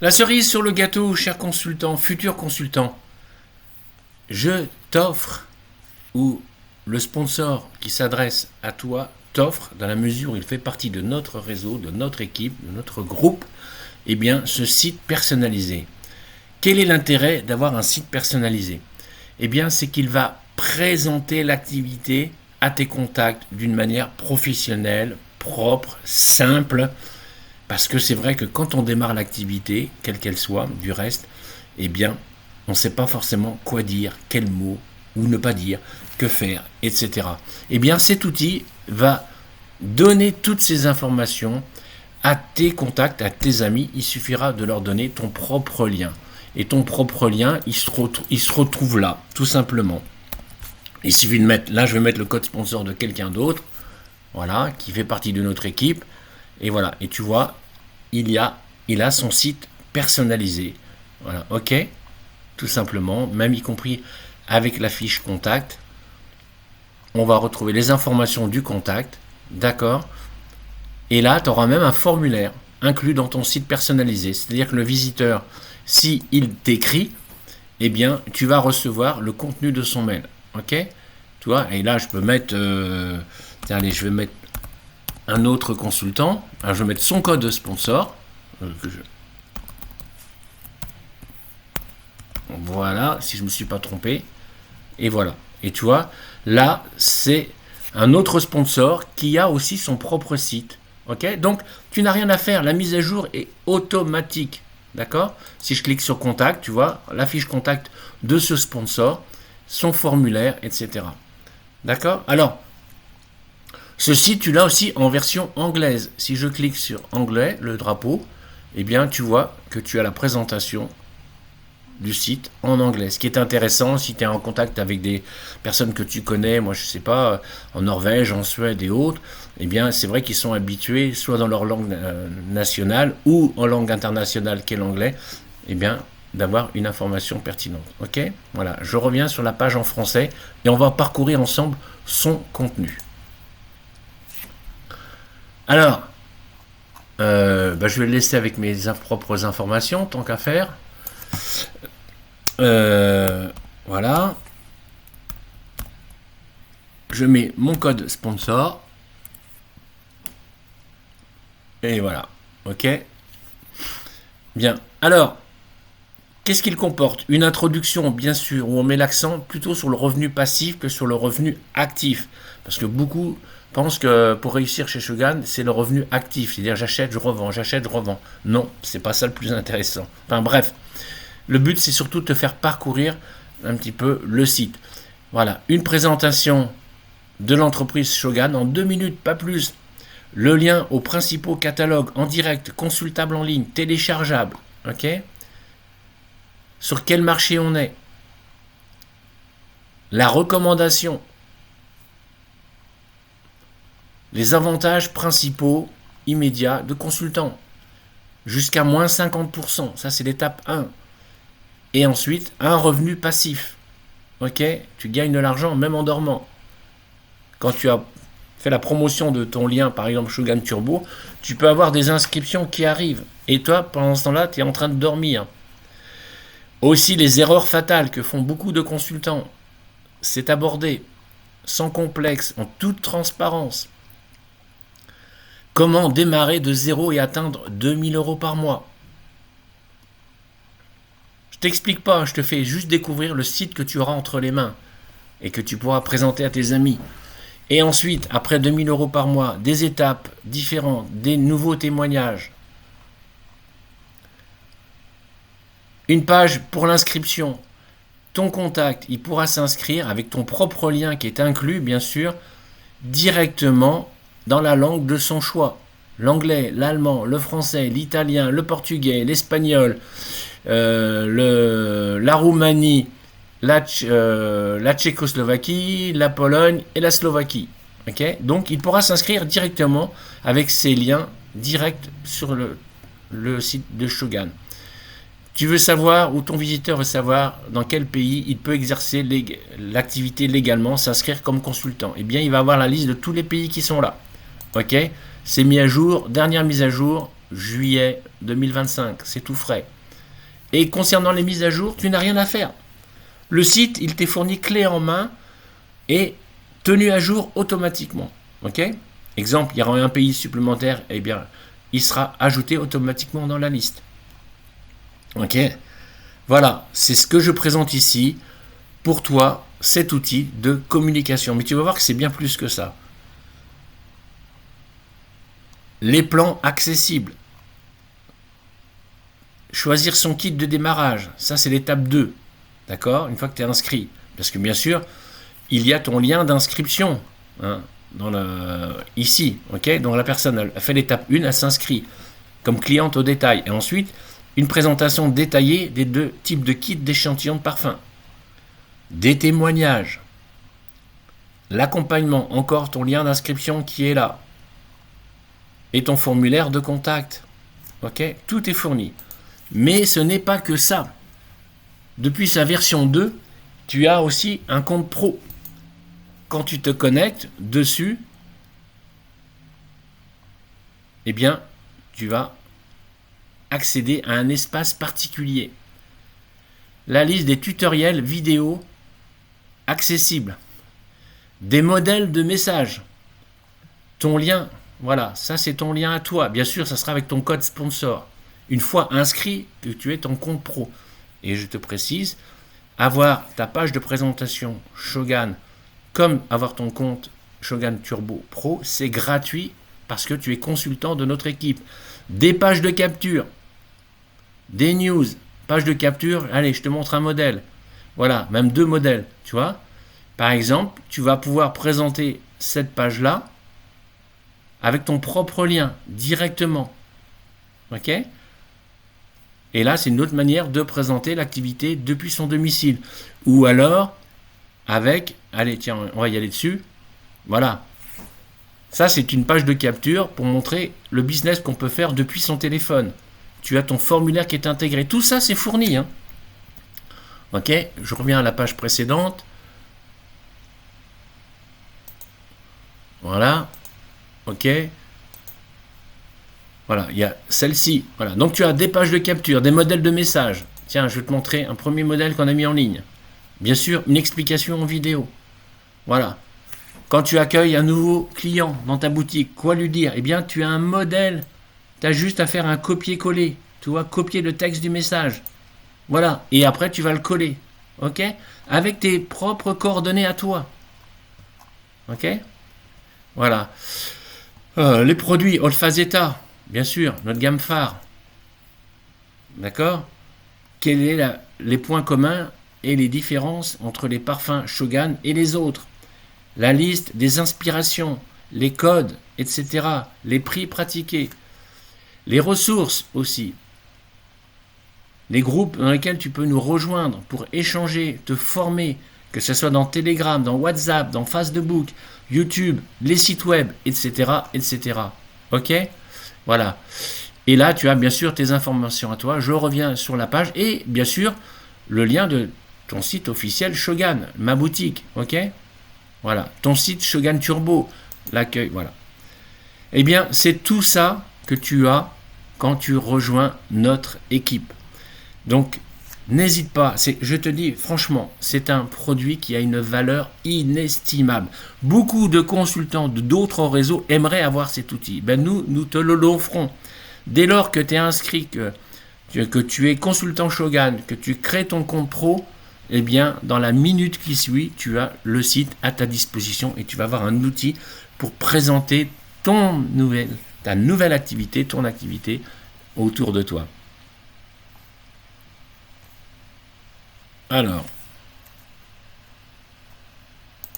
La cerise sur le gâteau, cher consultant, futur consultant, je t'offre, ou le sponsor qui s'adresse à toi t'offre, dans la mesure où il fait partie de notre réseau, de notre équipe, de notre groupe, eh bien, ce site personnalisé. Quel est l'intérêt d'avoir un site personnalisé? Eh bien, c'est qu'il va présenter l'activité à tes contacts d'une manière professionnelle, propre, simple, parce que c'est vrai que quand on démarre l'activité, quelle qu'elle soit, du reste, eh bien, on ne sait pas forcément quoi dire, quel mot, ou ne pas dire, que faire, etc. Eh bien, cet outil va donner toutes ces informations à tes contacts, à tes amis. Il suffira de leur donner ton propre lien. Et ton propre lien, il se retrouve là, tout simplement. Il suffit de mettre, là je vais mettre le code sponsor de quelqu'un d'autre, voilà, qui fait partie de notre équipe, et voilà, et tu vois, il a son site personnalisé, voilà, ok, tout simplement, même y compris avec la fiche contact, on va retrouver les informations du contact, d'accord, et là tu auras même un formulaire inclus dans ton site personnalisé, c'est-à-dire que le visiteur, si il t'écrit, eh bien, tu vas recevoir le contenu de son mail. Ok? Tu vois? Et là, je peux mettre... tiens, allez, je vais mettre un autre consultant. Alors, je vais mettre son code sponsor. Voilà, si je ne me suis pas trompé. Et voilà. Et tu vois, là, c'est un autre sponsor qui a aussi son propre site. Ok? Donc, tu n'as rien à faire. La mise à jour est automatique. D'accord? Si je clique sur contact, tu vois, la fiche contact de ce sponsor, son formulaire, etc. D'accord? Alors, ce site, tu l'as aussi en version anglaise. Si je clique sur anglais, le drapeau, eh bien, tu vois que tu as la présentation du site en anglais. Ce qui est intéressant, si tu es en contact avec des personnes que tu connais, moi je sais pas, en Norvège, en Suède et autres, eh bien c'est vrai qu'ils sont habitués, soit dans leur langue nationale ou en langue internationale qu'est l'anglais, eh bien d'avoir une information pertinente. Ok? Voilà, je reviens sur la page en français et on va parcourir ensemble son contenu. Alors, je vais le laisser avec mes propres informations, tant qu'à faire. Voilà. Je mets mon code sponsor. Et voilà. Ok. Bien. Alors, qu'est-ce qu'il comporte? Une introduction, bien sûr, où on met l'accent plutôt sur le revenu passif que sur le revenu actif. Parce que beaucoup pensent que pour réussir chez Shogun, c'est le revenu actif. C'est-à-dire j'achète, je revends, j'achète, je revends. Non, c'est pas ça le plus intéressant. Enfin bref. Le but, c'est surtout de te faire parcourir un petit peu le site. Voilà, une présentation de l'entreprise Shogun en 2 minutes, pas plus. Le lien aux principaux catalogues en direct, consultable en ligne, téléchargeable. Ok? Sur quel marché on est? La recommandation. Les avantages principaux immédiats de consultants. Jusqu'à moins 50%. Ça, c'est l'étape 1. Et ensuite, un revenu passif. Ok? Tu gagnes de l'argent même en dormant. Quand tu as fait la promotion de ton lien, par exemple Shogun Turbo, tu peux avoir des inscriptions qui arrivent. Et toi, pendant ce temps-là, tu es en train de dormir. Aussi, les erreurs fatales que font beaucoup de consultants. C'est abordé, sans complexe, en toute transparence. Comment démarrer de zéro et atteindre 2000 € par mois? Je t'explique pas, je te fais juste découvrir le site que tu auras entre les mains et que tu pourras présenter à tes amis. Et ensuite, après 2000 € par mois, des étapes différentes, des nouveaux témoignages. Une page pour l'inscription. Ton contact, il pourra s'inscrire avec ton propre lien qui est inclus, bien sûr, directement dans la langue de son choix. L'anglais, l'allemand, le français, l'italien, le portugais, l'espagnol, la Roumanie, la Tchécoslovaquie, la Pologne et la Slovaquie. Okay? Donc il pourra s'inscrire directement avec ses liens directs sur le site de Shogun. Tu veux savoir, ou ton visiteur veut savoir dans quel pays il peut exercer l'activité légalement, s'inscrire comme consultant. Eh bien, il va avoir la liste de tous les pays qui sont là. Ok? C'est mis à jour, dernière mise à jour, juillet 2025, c'est tout frais. Et concernant les mises à jour, tu n'as rien à faire. Le site, il t'est fourni clé en main et tenu à jour automatiquement. Ok ? Exemple, il y aura un pays supplémentaire, eh bien, il sera ajouté automatiquement dans la liste. Ok ? Voilà, c'est ce que je présente ici pour toi, cet outil de communication. Mais tu vas voir que c'est bien plus que ça. Les plans accessibles. Choisir son kit de démarrage. Ça, c'est l'étape 2. D'accord ? Une fois que tu es inscrit. Parce que bien sûr, il y a ton lien d'inscription. Hein, ici. Ok ? Donc la personne elle fait l'étape 1, elle s'inscrit comme cliente au détail. Et ensuite, une présentation détaillée des 2 types de kits d'échantillons de parfum. Des témoignages. L'accompagnement. Encore ton lien d'inscription qui est là. Et ton formulaire de contact. Ok ? Tout est fourni. Mais ce n'est pas que ça. Depuis sa version 2, tu as aussi un compte pro. Quand tu te connectes dessus, eh bien, tu vas accéder à un espace particulier. La liste des tutoriels vidéo accessibles. Des modèles de messages. Ton lien, voilà, ça c'est ton lien à toi. Bien sûr, ça sera avec ton code sponsor. Une fois inscrit, que tu es ton compte pro. Et je te précise, avoir ta page de présentation Shogun comme avoir ton compte Shogun Turbo Pro, c'est gratuit parce que tu es consultant de notre équipe. Des pages de capture, des news, pages de capture, allez, je te montre un modèle. Voilà, même 2 modèles, tu vois. Par exemple, tu vas pouvoir présenter cette page-là avec ton propre lien, directement. Ok ? Et là, c'est une autre manière de présenter l'activité depuis son domicile. Ou alors, avec, allez, tiens, on va y aller dessus. Voilà. Ça, c'est une page de capture pour montrer le business qu'on peut faire depuis son téléphone. Tu as ton formulaire qui est intégré. Tout ça, c'est fourni. Hein. Ok, je reviens à la page précédente. Voilà. Ok. Voilà, il y a celle-ci. Voilà. Donc tu as des pages de capture, des modèles de messages. Tiens, je vais te montrer un premier modèle qu'on a mis en ligne. Bien sûr, une explication en vidéo. Voilà. Quand tu accueilles un nouveau client dans ta boutique, quoi lui dire ? Eh bien, tu as un modèle. Tu as juste à faire un copier-coller. Tu vois, copier le texte du message. Voilà. Et après, tu vas le coller. OK ? Avec tes propres coordonnées à toi. OK ? Voilà. Les produits Olfa Zeta. Bien sûr, notre gamme phare. D'accord ? Quels sont les points communs et les différences entre les parfums Shogun et les autres ? La liste des inspirations, les codes, etc. Les prix pratiqués. Les ressources aussi. Les groupes dans lesquels tu peux nous rejoindre pour échanger, te former, que ce soit dans Telegram, dans WhatsApp, dans Facebook, YouTube, les sites web, etc. etc. OK ? Voilà. Et là, tu as bien sûr tes informations à toi. Je reviens sur la page et bien sûr le lien de ton site officiel Shogun, ma boutique. OK ? Voilà. Ton site Shogun Turbo, l'accueil. Voilà. Eh bien, c'est tout ça que tu as quand tu rejoins notre équipe. Donc, n'hésite pas. Je te dis franchement, c'est un produit qui a une valeur inestimable. Beaucoup de consultants d'autres réseaux aimeraient avoir cet outil. Ben nous te l'offrons. Dès lors que tu es inscrit, que tu es consultant Shogun, que tu crées ton compte pro, eh bien, dans la minute qui suit, tu as le site à ta disposition et tu vas avoir un outil pour présenter ta nouvelle activité, ton activité autour de toi. Alors,